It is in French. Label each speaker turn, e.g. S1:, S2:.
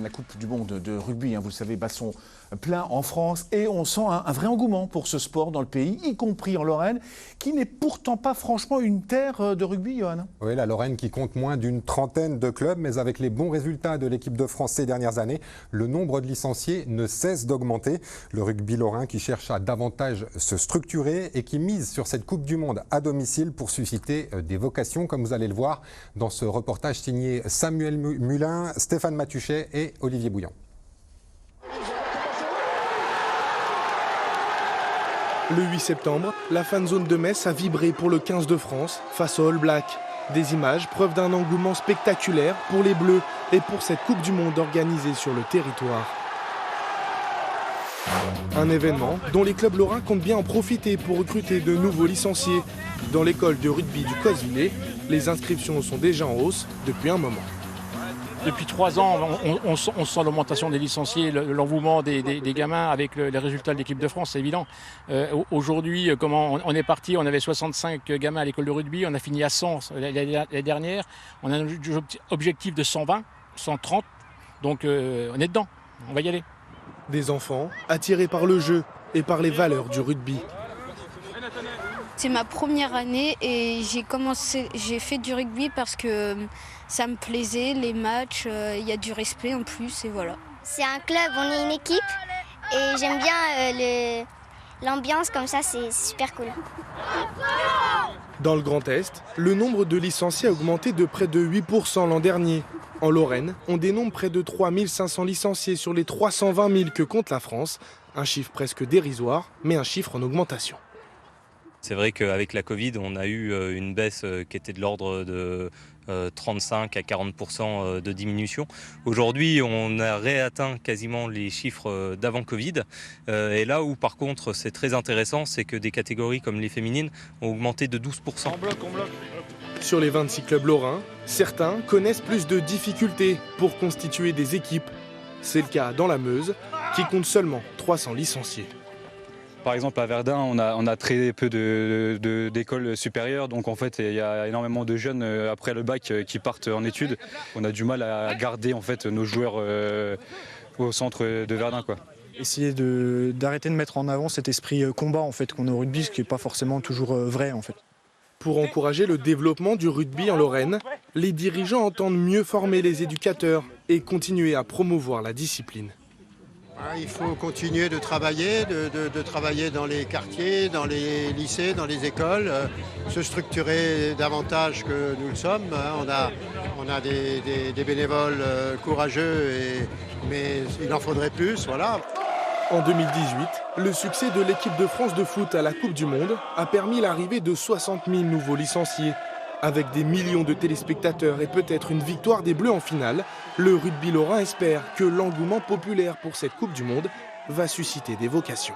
S1: La Coupe du Monde de rugby, vous le savez, bat son plein en France et on sent un vrai engouement pour ce sport dans le pays, y compris en Lorraine, qui n'est pourtant pas franchement une terre de rugby, Johan.
S2: Oui, la Lorraine qui compte moins d'une trentaine de clubs, mais avec les bons résultats de l'équipe de France ces dernières années, le nombre de licenciés ne cesse d'augmenter. Le rugby lorrain qui cherche à davantage se structurer et qui mise sur cette Coupe du Monde à domicile pour susciter des vocations, comme vous allez le voir dans ce reportage signé Samuel Mulin, Stéphane Matuchet et Olivier Bouillon.
S3: Le 8 septembre, la fan zone de Metz a vibré pour le 15 de France face aux All Blacks. Des images, preuve d'un engouement spectaculaire pour les Bleus et pour cette Coupe du Monde organisée sur le territoire. Un événement dont les clubs lorrains comptent bien en profiter pour recruter de nouveaux licenciés. Dans l'école de rugby du Cosvillé, les inscriptions sont déjà en hausse depuis un moment.
S4: Depuis 3 ans, on sent l'augmentation des licenciés, l'engouement des gamins avec les résultats de l'équipe de France, c'est évident. Aujourd'hui, comment on est parti, on avait 65 gamins à l'école de rugby, on a fini à 100 l'année dernière. On a un objectif de 120, 130, donc on est dedans, on va y aller.
S3: Des enfants attirés par le jeu et par les valeurs du rugby.
S5: C'est ma première année et j'ai fait du rugby parce que ça me plaisait, les matchs, il y a du respect en plus et voilà.
S6: C'est un club, on est une équipe et j'aime bien l'ambiance comme ça, c'est super cool.
S3: Dans le Grand Est, le nombre de licenciés a augmenté de près de 8% l'an dernier. En Lorraine, on dénombre près de 3500 licenciés sur les 320 000 que compte la France. Un chiffre presque dérisoire, mais un chiffre en augmentation.
S7: C'est vrai qu'avec la Covid, on a eu une baisse qui était de l'ordre de 35 à 40% de diminution. Aujourd'hui, on a réatteint quasiment les chiffres d'avant Covid. Et là où, par contre, c'est très intéressant, c'est que des catégories comme les féminines ont augmenté de 12%.
S4: On bloque.
S3: Sur les 26 clubs lorrains, certains connaissent plus de difficultés pour constituer des équipes. C'est le cas dans la Meuse, qui compte seulement 300 licenciés.
S8: Par exemple, à Verdun, on a très peu d'écoles supérieures. Donc, en fait, il y a énormément de jeunes après le bac qui partent en études. On a du mal à garder en fait, nos joueurs au centre de Verdun, quoi.
S9: Essayer d'arrêter de mettre en avant cet esprit combat en fait, qu'on a au rugby, ce qui n'est pas forcément toujours vrai. En fait.
S3: Pour encourager le développement du rugby en Lorraine, les dirigeants entendent mieux former les éducateurs et continuer à promouvoir la discipline.
S10: Il faut continuer de travailler, de travailler dans les quartiers, dans les lycées, dans les écoles, se structurer davantage que nous le sommes. On a des bénévoles courageux, mais il en faudrait plus, voilà.
S3: En 2018, le succès de l'équipe de France de foot à la Coupe du Monde a permis l'arrivée de 60 000 nouveaux licenciés. Avec des millions de téléspectateurs et peut-être une victoire des Bleus en finale, le rugby lorrain espère que l'engouement populaire pour cette Coupe du Monde va susciter des vocations.